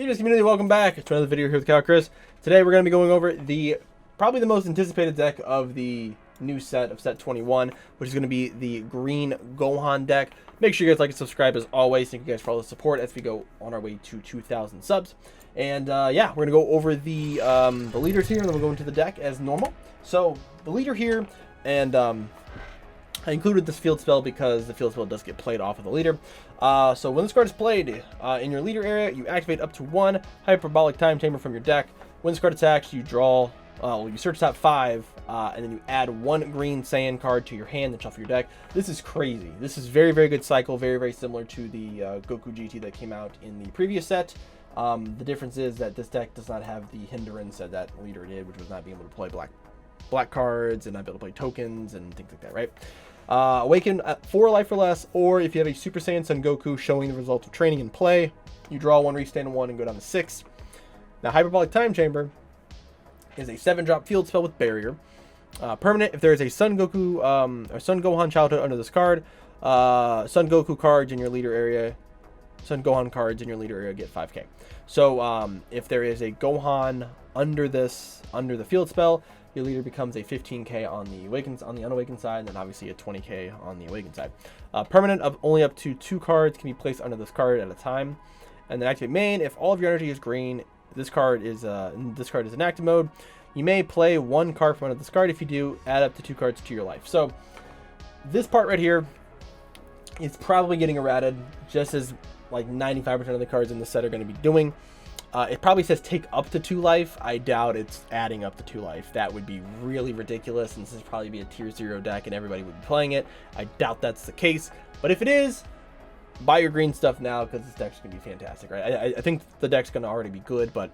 TCG community, welcome back to another video here with Chris. Today we're going to be going over probably the most anticipated deck of the new set of set 21, which is going to be the green Gohan deck. Make sure you guys like and subscribe as always. Thank you guys for all the support as we go on our way to 2,000 subs. And yeah, we're going to go over the leaders here, and then we'll go into the deck as normal. So the leader here, and I included this field spell because the field spell does get played off of the leader. So when this card is played in your leader area, you activate up to one hyperbolic time chamber from your deck. When this card attacks, you draw, you search top 5, and then you add one green Saiyan card to your hand and shuffle your deck. This is crazy. This is very, very good cycle, very, very similar to the Goku GT that came out in the previous set. The difference is that this deck does not have the hindrance that leader did, which was not being able to play black cards and not be able to play tokens and things like that, right? Awaken at 4 life or less, or if you have a Super Saiyan Son Goku showing the results of training in play, you draw 1, restand 1, and go down to 6. Now, Hyperbolic Time Chamber is a 7-drop field spell with barrier. Permanent, if there is a Son Goku or Son Gohan childhood under this card, Son Goku cards in your leader area, Son Gohan cards in your leader area get 5k. So if there is a Gohan under the field spell, your leader becomes a 15k on the unawakened side, and then obviously a 20k on the awakened side. Permanent of only up to 2 cards can be placed under this card at a time. And then activate main, if all of your energy is green, this card is in active mode. You may play 1 card from under this card. If you do, add up to 2 cards to your life. So this part right here is probably getting errated, just as like 95% of the cards in the set are going to be doing. It probably says take up to 2 life. I doubt it's adding up to 2 life. That would be really ridiculous, and this would probably be a tier 0 deck and everybody would be playing it. I doubt that's the case, but if it is, buy your green stuff now because this deck's going to be fantastic, right? I think the deck's going to already be good, but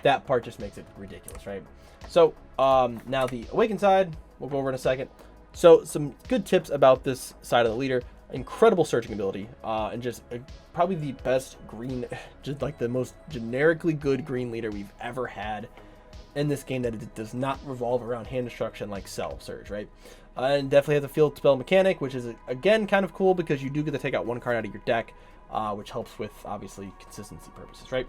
that part just makes it ridiculous, right? So now the awakened side, we'll go over in a second. So some good tips about this side of the leader. Incredible searching ability, and just probably the best green, just like the most generically good green leader we've ever had in this game, that it does not revolve around hand destruction like Cell Surge, right? And definitely has a field spell mechanic, which is again kind of cool because you do get to take out 1 card out of your deck, which helps with obviously consistency purposes, right?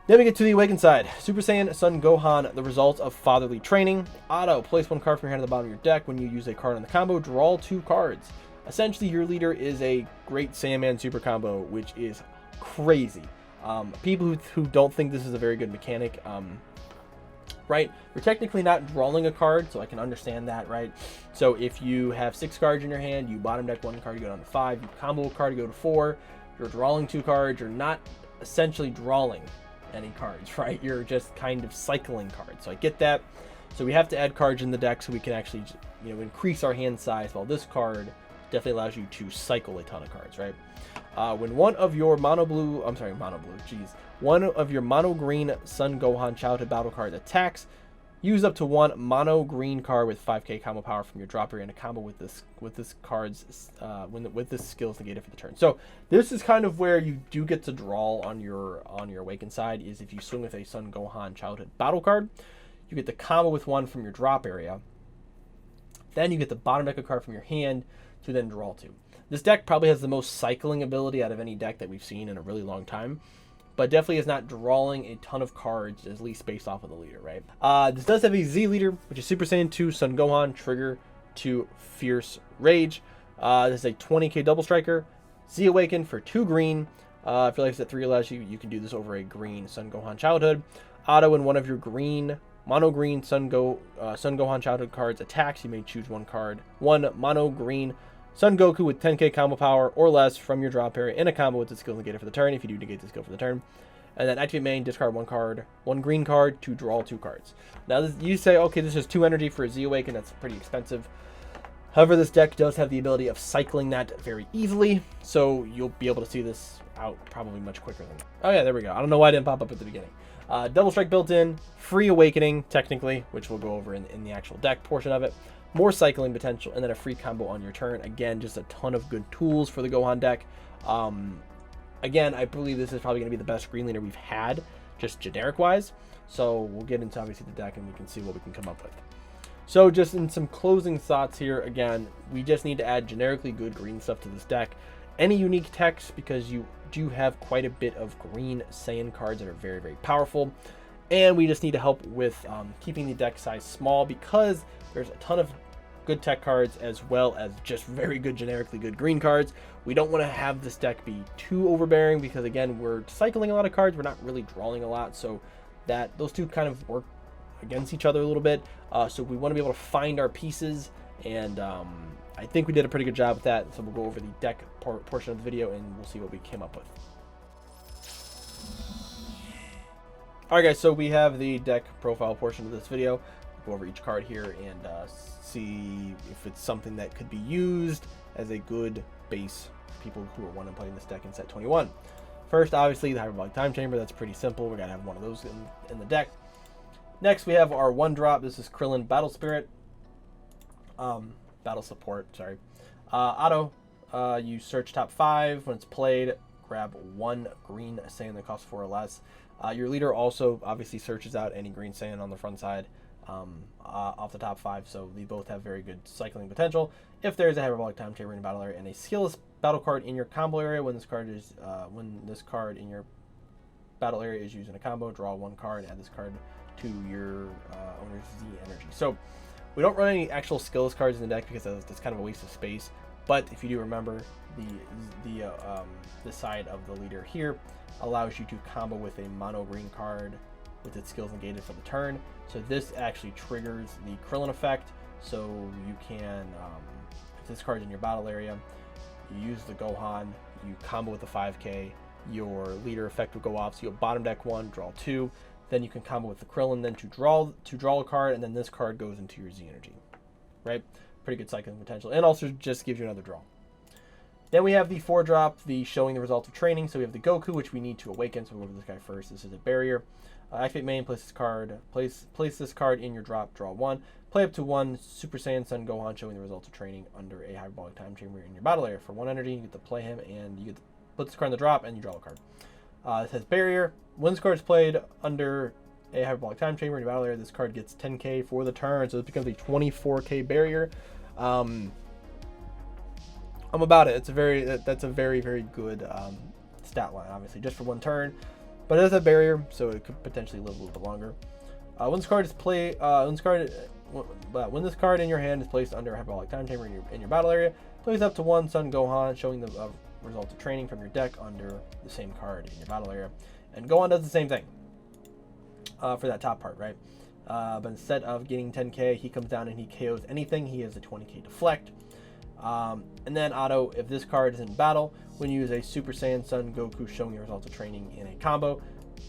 Then we get to the awakened side. Super Saiyan Son Gohan, the result of fatherly training. Auto, place 1 card from your hand at the bottom of your deck. When you use a card on the combo, draw 2 cards. Essentially, your leader is a great Saiyaman super combo, which is crazy. People who don't think this is a very good mechanic, right? You're technically not drawing a card, so I can understand that, right? So if you have 6 cards in your hand, you bottom deck 1 card, you go down to 5. You combo a card, you go to 4. You're drawing 2 cards. You're not essentially drawing any cards, right? You're just kind of cycling cards. So I get that. So we have to add cards in the deck so we can actually, increase our hand size. While this card definitely allows you to cycle a ton of cards, right? When one of your one of your mono green Son Gohan childhood battle cards attacks, use up to 1 mono green card with 5k combo power from your drop area in a combo with this card's with this skill is negated for the turn. So this is kind of where you do get to draw on your awakened side, is if you swing with a Son Gohan childhood battle card, you get the combo with 1 from your drop area. Then you get the bottom deck a card from your hand to then draw 2. This deck probably has the most cycling ability out of any deck that we've seen in a really long time, but definitely is not drawing a ton of cards, at least based off of the leader, right? This does have a Z leader, which is Super Saiyan 2 Son Gohan, trigger to Fierce Rage. This is a 20k double striker. Z Awaken for 2 green. If your life's at 3 allows you can do this over a green Son Gohan childhood. Auto, when one of your mono green Son Gohan childhood cards attacks, you may choose 1 card, 1 mono green Son Goku with 10k combo power or less from your drop area in a combo with the skill negated for the turn, if you do negate the skill for the turn. And then activate main, discard 1 card, 1 green card to draw 2 cards. Now you say, okay, this is 2 energy for a Z Awaken, that's pretty expensive. However, this deck does have the ability of cycling that very easily, so you'll be able to see this out probably much quicker than that. Oh yeah, there we go. I don't know why it didn't pop up at the beginning. Double strike built in, free awakening technically, which we'll go over in the actual deck portion of it. More cycling potential, and then a free combo on your turn. Again, just a ton of good tools for the Gohan deck. Again, I believe this is probably going to be the best green leader we've had, just generic wise. So we'll get into obviously the deck and we can see what we can come up with. So just in some closing thoughts here, again, we just need to add generically good green stuff to this deck. Any unique text, because you do have quite a bit of green Saiyan cards that are very, very powerful. And we just need to help with keeping the deck size small, because there's a ton of good tech cards as well as just very good, generically good green cards. We don't want to have this deck be too overbearing, because again, we're cycling a lot of cards, we're not really drawing a lot, so that those two kind of work against each other a little bit. So we want to be able to find our pieces, and I think we did a pretty good job with that. So we'll go over the deck portion of the video and we'll see what we came up with. Alright guys, so we have the deck profile portion of this video. We'll go over each card here and see if it's something that could be used as a good base for people who are wanting to play this deck in set 21. First, obviously, the Hyperbolic Time Chamber. That's pretty simple. We're going to have one of those in the deck. Next, we have our 1-drop. This is Krillin Battle Spirit. Battle Support, sorry. Auto, you search top 5. When it's played, grab 1 green Saiyan that costs 4 or less. Your leader also obviously searches out any green Saiyan on the front side off the top 5, so they both have very good cycling potential. If there is a Hyperbolic Time Chamber in your battle area and a skillless battle card in your combo area, when this card in your battle area is used in a combo, draw 1 card and add this card to your owner's Z energy. So we don't run any actual skillless cards in the deck because that's kind of a waste of space. But if you do remember, the side of the leader here allows you to combo with a mono green card with its skills negated for the turn. So this actually triggers the Krillin effect. So you can, if this card's in your battle area, you use the Gohan, you combo with the 5k, your leader effect will go off. So you'll bottom deck 1, draw 2. Then you can combo with the Krillin, then to draw a card, and then this card goes into your Z energy. Right? Pretty good cycling potential, and also just gives you another draw. Then we have the 4-drop, the showing the results of training. So we have the Goku, which we need to awaken. So we'll go over this guy first. This is a barrier. Activate main, place this card in your drop, draw 1. Play up to 1 Super Saiyan Son Gohan showing the results of training under a Hyperbolic Time Chamber in your battle area. For 1 energy, you get to play him, and you get to put this card in the drop, and you draw a card. It has barrier. When this card is played under a Hyperbolic Time Chamber in your battle area, this card gets 10k for the turn, so it becomes a 24k barrier. I'm about it. That's a very, very good stat line, obviously, just for 1 turn. But it has a barrier, so it could potentially live a little bit longer. When this card is played, when this card in your hand is placed under a Hyperbolic Time Chamber in your battle area, place up to 1 Son Gohan showing the results of training from your deck under the same card in your battle area. And Gohan does the same thing for that top part, right? But instead of getting 10k, he comes down and he KOs anything. He has a 20k deflect. And then auto, if this card is in battle, when you use a Super Saiyan Son Goku showing the results of training in a combo,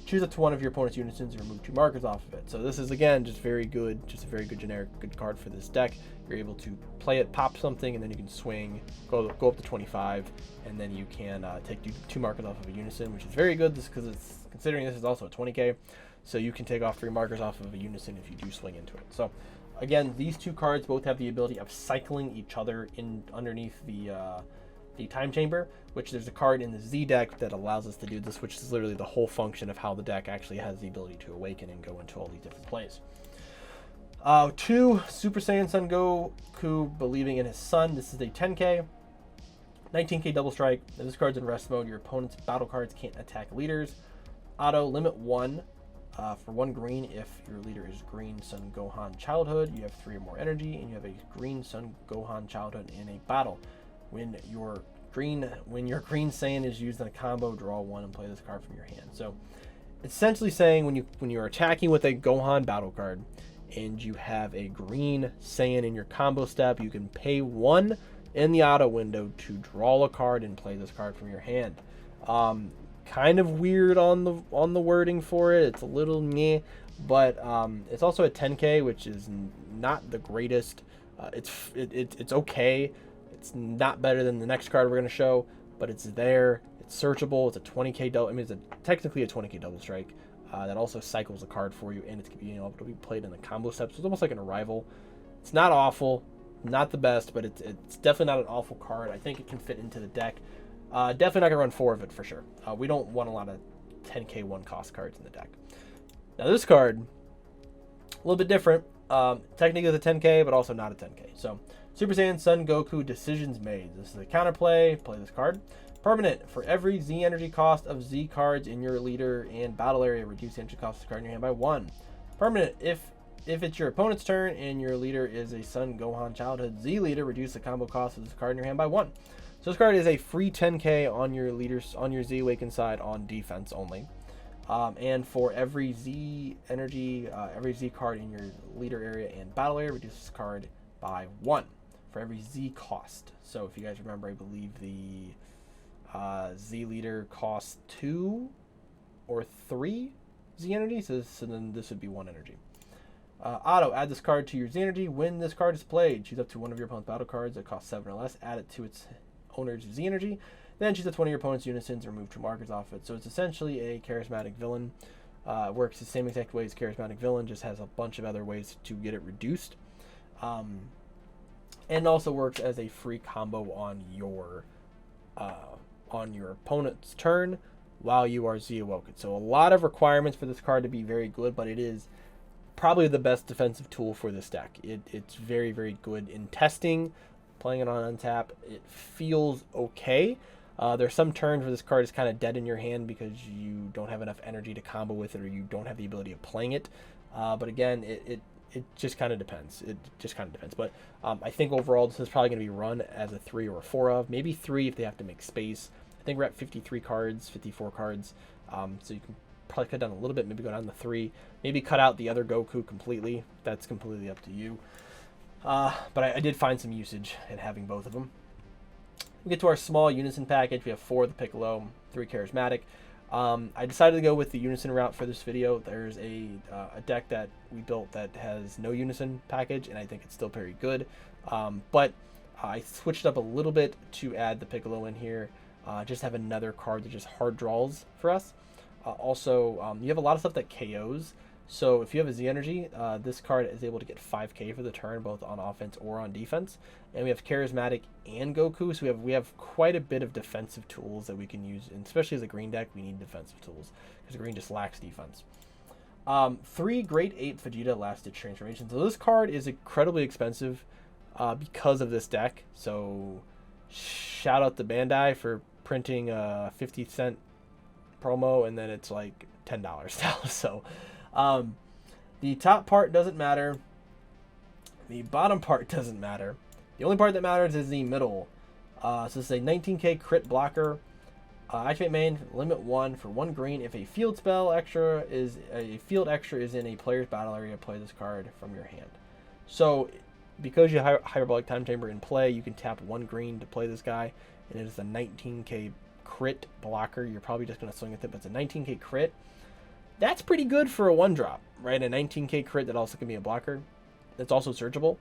choose up to 1 of your opponent's unisons and remove 2 markers off of it. So this is, again, just very good, just a very good generic good card for this deck. You're able to play it, pop something, and then you can swing, go up to 25, and then you can take 2 markers off of a unison, which is very good because it's considering this is also a 20k. So you can take off 3 markers off of a unison if you do swing into it. So again, these 2 cards both have the ability of cycling each other in underneath the time chamber, which there's a card in the Z deck that allows us to do this, which is literally the whole function of how the deck actually has the ability to awaken and go into all these different plays. 2 Super Saiyan Son Goku believing in his son. This is a 10k, 19k double strike. If this card's in rest mode, your opponent's battle cards can't attack leaders. Auto, limit 1 for 1 green. If your leader is green Son Gohan Childhood, you have 3 or more energy, and you have a green Son Gohan Childhood in a battle. When your green Saiyan is used in a combo, draw 1 and play this card from your hand. So it's essentially saying when you're attacking with a Gohan battle card and you have a green Saiyan in your combo step, you can pay 1 in the auto window to draw a card and play this card from your hand. Kind of weird on the wording for it. It's a little meh, but it's also a 10k, which is not the greatest. It's okay. It's not better than the next card we're going to show, but it's there. It's searchable. It's a 20k double. I mean, it's technically a 20k double strike that also cycles a card for you, and it's being able to be played in the combo steps. So it's almost like an arrival. It's not awful, not the best, but it's definitely not an awful card. I think it can fit into the deck. Definitely not going to run 4 of it for sure. We don't want a lot of 10k 1-cost cards in the deck. Now this card, a little bit different. Technically it's a 10k, but also not a 10k. So Super Saiyan Son Goku Decisions Made. This is a counterplay. Play this card. Permanent. For every Z energy cost of Z cards in your leader and battle area, reduce the energy cost of the card in your hand by 1. Permanent. If it's your opponent's turn and your leader is a Son Gohan Childhood Z leader, reduce the combo cost of this card in your hand by 1. So this card is a free 10k on your leaders, on your Z Awakened side on defense only. And for every Z energy, every Z card in your leader area and battle area, reduce this card by 1 for every Z cost. So if you guys remember, I believe the Z leader costs 2 or 3 Z energy, so then this would be 1 energy. Auto, add this card to your Z energy. When this card is played, choose up to one of your opponent's battle cards that cost 7 or less, add it to its owner's Z energy, then choose up to one of your opponent's unisons and remove 2 markers off it. So it's essentially a charismatic villain. Works the same exact way as charismatic villain, just has a bunch of other ways to get it reduced. And also works as a free combo on your opponent's turn while you are Z Awoken. So a lot of requirements for this card to be very good, but it is probably the best defensive tool for this deck. It's very, very good in testing. Playing it on untap, it feels okay. There's some turns where this card is kind of dead in your hand because you don't have enough energy to combo with it, or you don't have the ability of playing it. But again, it just kind of depends. It just kind of depends. But I think overall this is probably going to be run as a 3 or a 4 of, maybe 3 if they have to make space. I think we're at 53 cards, 54 cards. So you can probably cut down a little bit, maybe go down to 3, maybe cut out the other Goku completely. That's completely up to you. But I did find some usage in having both of them. We get to our small Unison package. We have 4 of the Piccolo, 3 Charismatic. I decided to go with the Unison route for this video. There's a deck that we built that has no Unison package, and I think it's still very good. But I switched up a little bit to add the Piccolo in here. Just have another card that just hard draws for us. Also, you have a lot of stuff that KOs. So if you have a Z energy, this card is able to get 5k for the turn, both on offense or on defense. And we have Charismatic and Goku, so we have quite a bit of defensive tools that we can use, and especially as a green deck, we need defensive tools because green just lacks defense. 3 Great Ape Vegeta Last Ditch Transformation. So this card is incredibly expensive because of this deck. So shout out to Bandai for printing a 50-cent promo, and then it's like $10 now. So the top part doesn't matter. The bottom part doesn't matter. The only part that matters is the middle. So this is a 19k crit blocker. Activate main, limit 1 for 1 green. If a field extra is in a player's battle area, play this card from your hand. So because you have Hyperbolic Time Chamber in play, you can tap 1 green to play this guy, and it is a 19k crit blocker. You're probably just going to swing with it, but it's a 19k crit. That's pretty good for a 1-drop, right? A 19k crit that also can be a blocker. That's also searchable.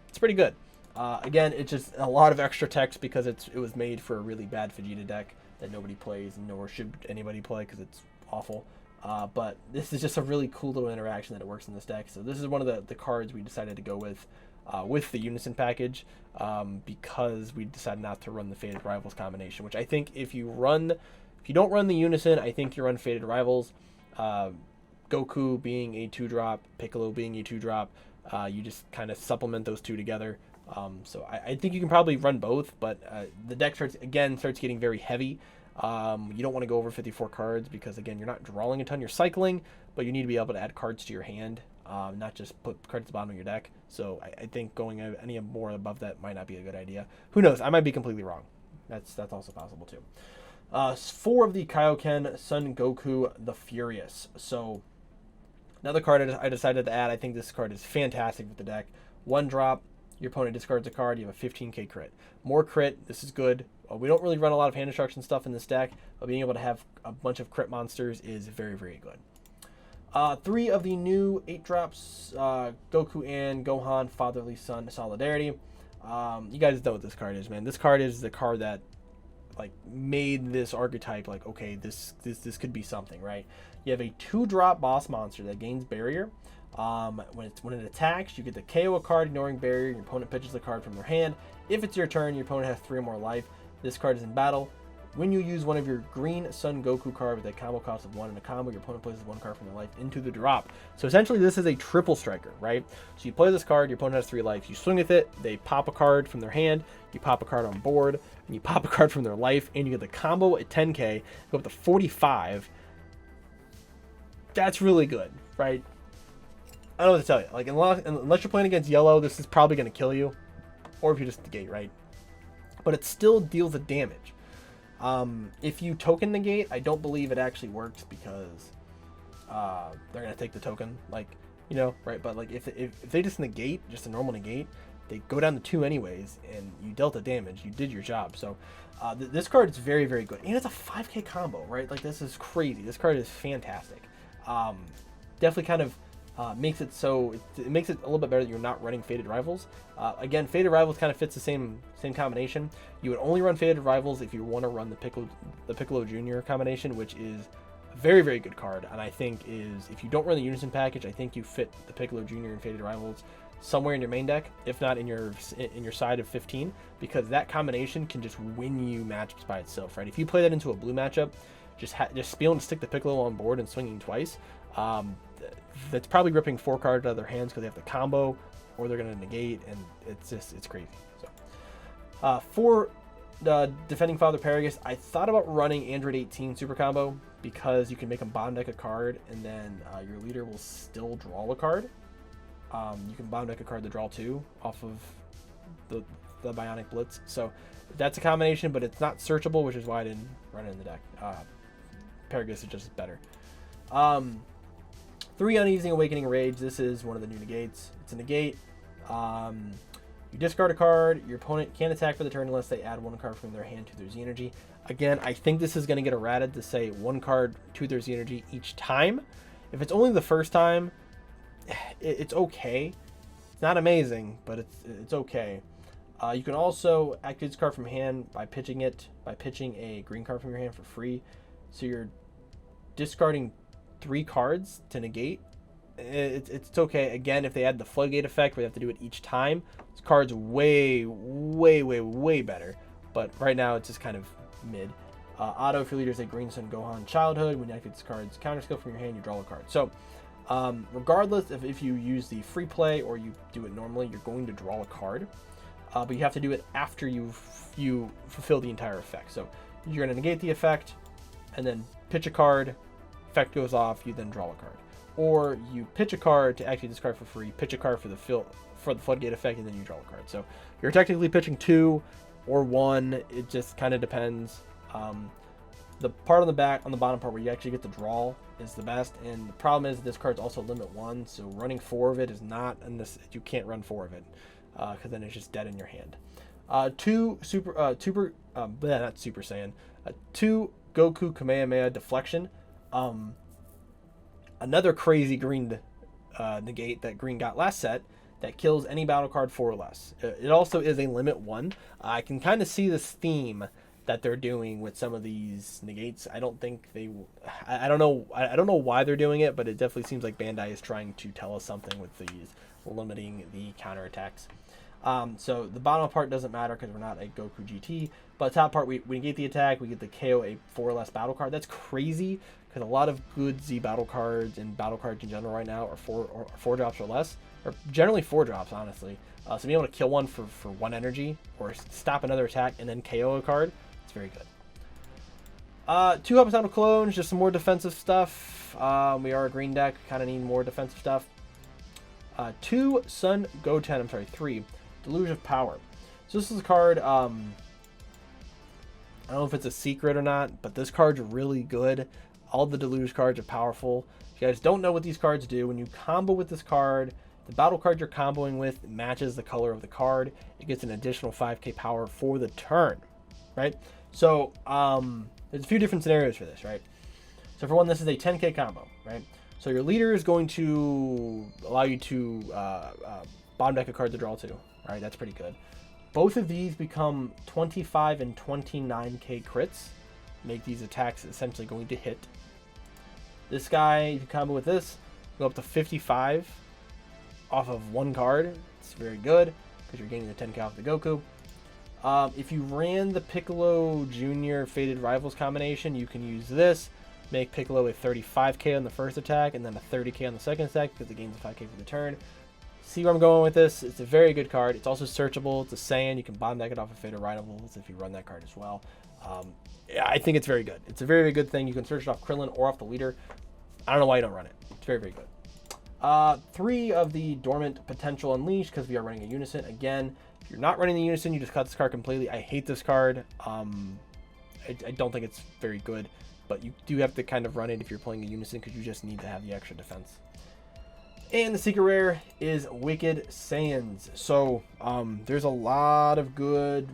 It's pretty good. Again, it's just a lot of extra text because it was made for a really bad Vegeta deck that nobody plays, nor should anybody play because it's awful. But this is just a really cool little interaction that it works in this deck. So this is one of the cards we decided to go with the Unison package because we decided not to run the Faded Rivals combination, which I think if you don't run the Unison, I think you run Faded Rivals. Goku being a 2-drop, Piccolo being a 2-drop, you just kind of supplement those two together. So I think you can probably run both, but the deck starts getting very heavy. You don't want to go over 54 cards because, again, you're not drawing a ton, you're cycling, but you need to be able to add cards to your hand, not just put cards at the bottom of your deck. So I think going any more above that might not be a good idea. Who knows? I might be completely wrong. That's also possible too. 4 of the Kaioken Son Goku the Furious. So another card I decided to add. I think this card is fantastic with the deck. 1-drop. Your opponent discards a card. You have a 15k crit. More crit. This is good. We don't really run a lot of hand destruction stuff in this deck, but being able to have a bunch of crit monsters is very, very good. 3 of the new 8-drops. Goku and Gohan Fatherly Son Solidarity. You guys know what this card is, man. This card is the card that made this archetype okay, this could be something, right? You have a 2-drop boss monster that gains barrier. When it attacks, you get the KO a card ignoring barrier. Your opponent pitches the card from their hand. If it's your turn, your opponent has 3 or more life. This card is in battle. When you use one of your green Sun Goku card with a combo cost of 1 in a combo, your opponent places 1 card from their life into the drop. So essentially this is a triple striker, right? So you play this card, your opponent has 3 life, you swing with it, they pop a card from their hand, you pop a card on board, and you pop a card from their life, and you get the combo at 10k, go up to 45. That's really good, right? I don't know what to tell you. Like, unless you're playing against yellow, this is probably going to kill you. Or if you just negate, right? But it still deals the damage. If you token negate, I don't believe it actually works because they're going to take the token. Like, you know, right? But, like, if they just negate, just a normal negate, they go down to 2 anyways, and you dealt the damage. You did your job. So, this card is very, very good. And it's a 5k combo, right? Like, this is crazy. This card is fantastic. Definitely kind of makes it so it makes it a little bit better that you're not running Faded Rivals. Again, Faded Rivals kind of fits the same combination. You would only run Faded Rivals if you want to run the Piccolo Jr. combination, which is a very, very good card. And I think is, if you don't run the Unison package, I think you fit the Piccolo Jr. and Faded Rivals somewhere in your main deck, if not in your side of 15, because that combination can just win you matchups by itself, right? If you play that into a blue matchup, just be able to stick the Piccolo on board and swinging twice. That's probably ripping 4 cards out of their hands because they have the combo, or they're going to negate, and it's crazy. So, for the Defending Father Paragus, I thought about running Android 18 Super Combo because you can make them bottom deck a card, and then your leader will still draw a card. You can bottom deck a card to draw 2 off of the Bionic Blitz. So that's a combination, but it's not searchable, which is why I didn't run it in the deck. Paragus is just better. 3 Uneasy Awakening Rage. This is one of the new negates. It's a negate. You discard a card. Your opponent can't attack for the turn unless they add 1 card from their hand to their Z energy. Again, I think this is going to get errated to say 1 card to their Z energy each time. If it's only the first time, it's okay. It's not amazing, but it's okay. You can also activate this card from hand by pitching a green card from your hand for free. So you're discarding 3 cards to negate. It's okay. Again, if they add the floodgate effect where they have to do it each time, this card's way, way, way, way better. But right now it's just kind of mid. Auto, if your leader is a Green Sun Gohan Childhood, when you activate this card's counter skill from your hand, you draw a card. So regardless if you use the free play or you do it normally, you're going to draw a card. But you have to do it after you fulfill the entire effect. So you're going to negate the effect and then pitch a card. Effect goes off, you then draw a card. Or you pitch a card to activate this card for free, pitch a card for the floodgate effect, and then you draw a card. So you're technically pitching 2 or 1. It just kind of depends. The part on the bottom part where you actually get to draw is the best. And the problem is this card's also limit 1, so running 4 of it is not, and you can't run 4 of it because then it's just dead in your hand. 2 not Super Saiyan. 2 Goku Kamehameha Deflection. Another crazy green negate that green got last set that kills any battle card 4 or less. It also is a limit 1. I can kind of see this theme that they're doing with some of these negates. I don't think I don't know why they're doing it, but it definitely seems like Bandai is trying to tell us something with these, limiting the counterattacks. So the bottom part doesn't matter because we're not a Goku GT, but the top part, we negate the attack, we get the KO a 4 or less battle card. That's crazy because a lot of good Z battle cards and battle cards in general right now are 4 drops or less, or generally 4 drops, honestly. So being able to kill one for 1 energy or stop another attack and then KO a card, it's very good. 2 homicidal clones, just some more defensive stuff. We are a green deck, kind of need more defensive stuff. 2 Sun Goten, I'm sorry, 3 Deluge of Power. So this is a card, I don't know if it's a secret or not, but this card's really good. All the Deluge cards are powerful. If you guys don't know what these cards do, when you combo with this card, the battle card you're comboing with matches the color of the card. It gets an additional 5k power for the turn, right? So there's a few different scenarios for this, right? So for one, this is a 10k combo, right? So your leader is going to allow you to bottom deck a card to draw 2, right? That's pretty good. Both of these become 25 and 29k crits, make these attacks essentially going to hit. This guy, if you combo with this, go up to 55 off of 1 card. It's very good because you're gaining the 10k off the Goku. If you ran the Piccolo Junior Faded Rivals combination, you can use this. Make Piccolo a 35k on the first attack, and then a 30k on the second attack, because the game's a 5k for the turn. See where I'm going with this? It's a very good card. It's also searchable. It's a Saiyan. You can bottom deck it off of Faded Rivals if you run that card as well. Yeah, I think it's very good. It's a very, very good thing. You can search it off Krillin or off the leader. I don't know why you don't run it. It's very, very good. 3 of the Dormant Potential Unleashed, because we are running a Unison. Again, if you're not running the Unison, you just cut this card completely. I hate this card. I don't think it's very good, but you do have to kind of run it if you're playing a Unison, because you just need to have the extra defense. And the secret rare is Wicked Saiyans. So there's a lot of good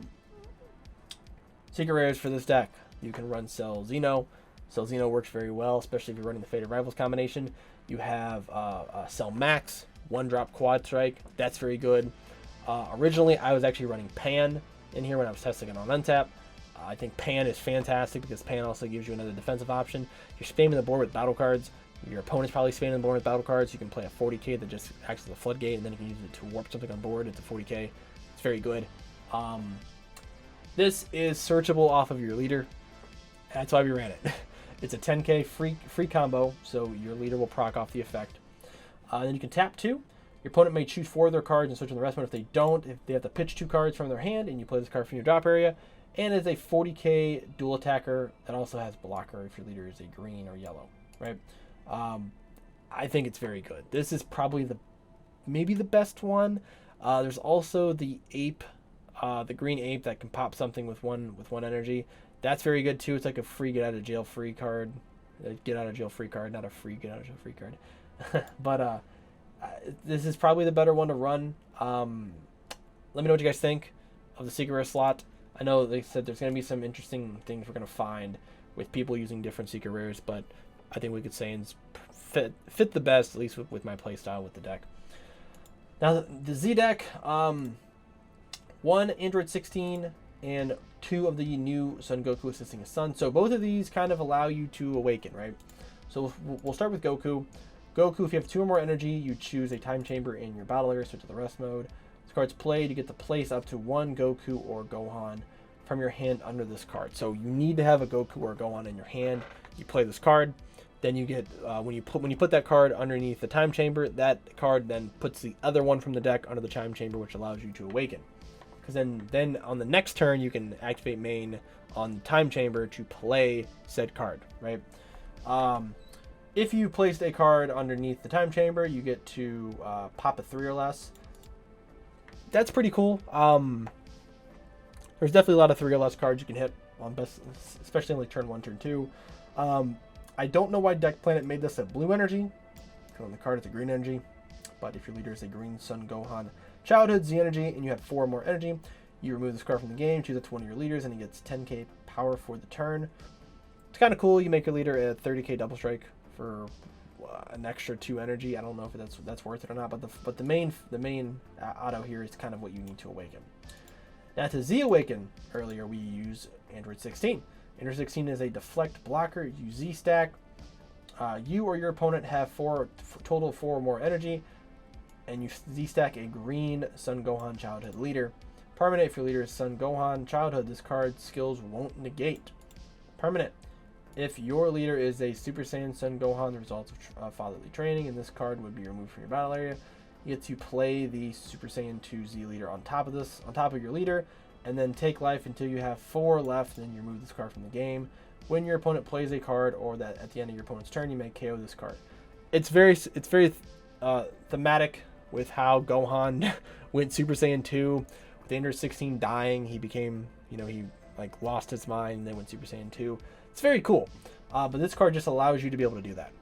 secret rares for this deck. You can run Cell Xeno. Cell Xeno works very well, especially if you're running the Faded Rivals combination. You have Cell Max, 1-drop Quad Strike. That's very good. Originally, I was actually running Pan in here when I was testing it on Untap. I think Pan is fantastic because Pan also gives you another defensive option. You're spamming the board with battle cards. Your opponent's probably spamming the board with battle cards. You can play a 40k that just acts as a floodgate, and then you can use it to warp something on board. It's a 40k. It's very good. This is searchable off of your leader. That's why we ran it. It's a 10k free combo, so your leader will proc off the effect. Then you can tap 2. Your opponent may choose 4 of their cards and switch on the rest one. If they don't, if they have to pitch 2 cards from their hand, and you play this card from your drop area. And it's a 40k dual attacker that also has blocker if your leader is a green or yellow, right? I think it's very good. This is probably maybe the best one. There's also the ape, the green ape that can pop something with one energy. That's very good too. It's like a free get out of jail free card. Get out of jail free card, not a free get out of jail free card. But this is probably the better one to run. Let me know what you guys think of the secret rare slot. I know they said there's going to be some interesting things we're going to find with people using different secret rares, but I think Wicked Saiyans fit the best, at least with my playstyle with the deck. Now, the Z deck, 1 Android 16 and 2 of the new Son Goku assisting his son. So both of these kind of allow you to awaken, right? So we'll start with Goku. Goku, if you have 2 or more energy, you choose a time chamber in your battle area, switch to the rest mode. This card's played, you get to place up to 1 Goku or Gohan from your hand under this card. So you need to have a Goku or Gohan in your hand. You play this card. Then you get when you put that card underneath the time chamber, that card then puts the other one from the deck under the time chamber, which allows you to awaken. Because then on the next turn you can activate main on the time chamber to play said card, right? If you placed a card underneath the time chamber, you get to pop a 3 or less. That's pretty cool. There's definitely a lot of 3 or less cards you can hit on best, especially on like turn 1, turn 2. I don't know why Deck Planet made this a blue energy, because on the card it's a green energy. But if your leader is a green Son Gohan Childhood Z energy and you have 4 or more energy, you remove this card from the game, choose it to one of your leaders, and he gets 10k power for the turn. It's kind of cool. You make your leader a 30k double strike for an extra 2 energy. I don't know if that's worth it or not, but the main auto here is kind of what you need to awaken. Now to Z awaken, earlier we use Android 16. Android 16 is a deflect blocker. You Z stack. You or your opponent have total 4 or more energy, and you Z stack a green Son Gohan Childhood leader. Permanent, if your leader is Son Gohan Childhood, this card's skills won't negate. Permanent, if your leader is a Super Saiyan Son Gohan, the results of fatherly training, and this card would be removed from your battle area. You get to play the Super Saiyan 2 Z leader on top of your leader, and then take life until you have 4 left, and then you remove this card from the game. When your opponent plays a card, or that at the end of your opponent's turn, you may KO this card. It's very thematic with how Gohan went Super Saiyan 2. With Android 16 dying, he became, he like lost his mind and then went Super Saiyan 2. It's very cool. But this card just allows you to be able to do that.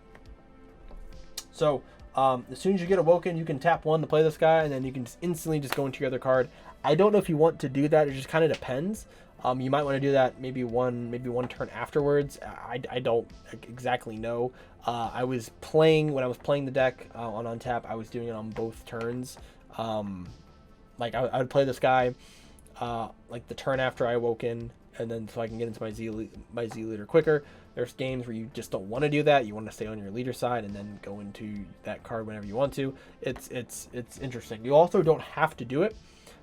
So as soon as you get awoken, you can tap 1 to play this guy, and then you can just instantly just go into your other card. I don't know if you want to do that. It just kind of depends. You might want to do that maybe one turn afterwards. I don't exactly know. When I was playing the deck on Untap, I was doing it on both turns. Like I would play this guy like the turn after I awoken, and then so I can get into my Z leader quicker. There's games where you just don't want to do that. You want to stay on your leader side and then go into that card whenever you want to. It's interesting. You also don't have to do it.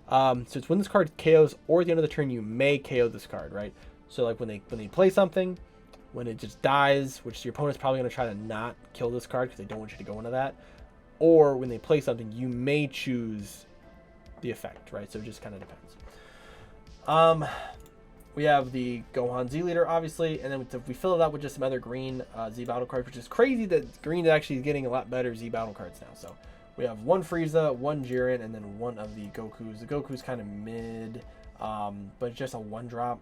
So it's when this card KOs or at the end of the turn, you may KO this card, right? So like when they play something, when it just dies, which your opponent's probably going to try to not kill this card because they don't want you to go into that, or when they play something, you may choose the effect, right? So it just kind of depends. We have the Gohan Z leader, obviously, and then we fill it out with just some other green Z battle cards, which is crazy that green actually is getting a lot better Z battle cards now. So we have one Frieza, one Jiren, and then one of the Gokus. The Goku's kind of mid, but it's just a 1-drop,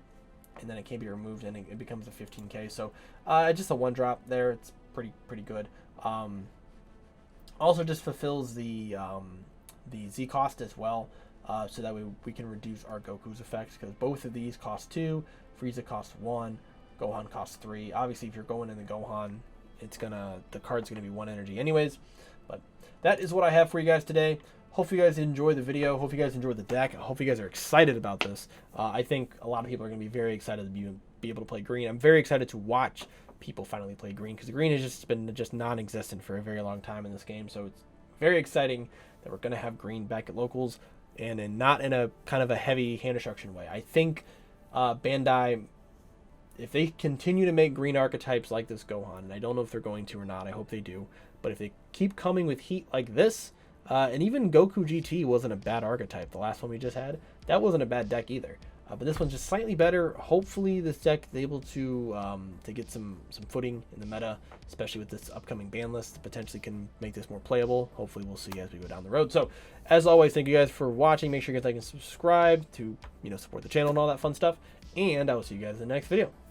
and then it can't be removed, and it becomes a 15k. So just a 1-drop there. It's pretty good. Also, just fulfills the Z cost as well. So that way we can reduce our Goku's effects, because both of these cost 2, Frieza costs 1, Gohan costs 3. Obviously, if you're going in the Gohan, the card's gonna be 1 energy anyways. But that is what I have for you guys today. Hope you guys enjoy the video. Hope you guys enjoy the deck. I hope you guys are excited about this. I think a lot of people are gonna be very excited to be able to play green. I'm very excited to watch people finally play green, because green has just been non-existent for a very long time in this game. So it's very exciting that we're gonna have green back at locals, and not in a kind of a heavy hand destruction way. I think Bandai, if they continue to make green archetypes like this Gohan, and I don't know if they're going to or not, I hope they do, but if they keep coming with heat like this, and even Goku GT wasn't a bad archetype, the last one we just had, that wasn't a bad deck either. But this one's just slightly better. Hopefully this deck is able to get some footing in the meta, especially with this upcoming ban list. Potentially can make this more playable. Hopefully we'll see as we go down the road. So as always, thank you guys for watching. Make sure you guys like and subscribe to support the channel and all that fun stuff. And I will see you guys in the next video.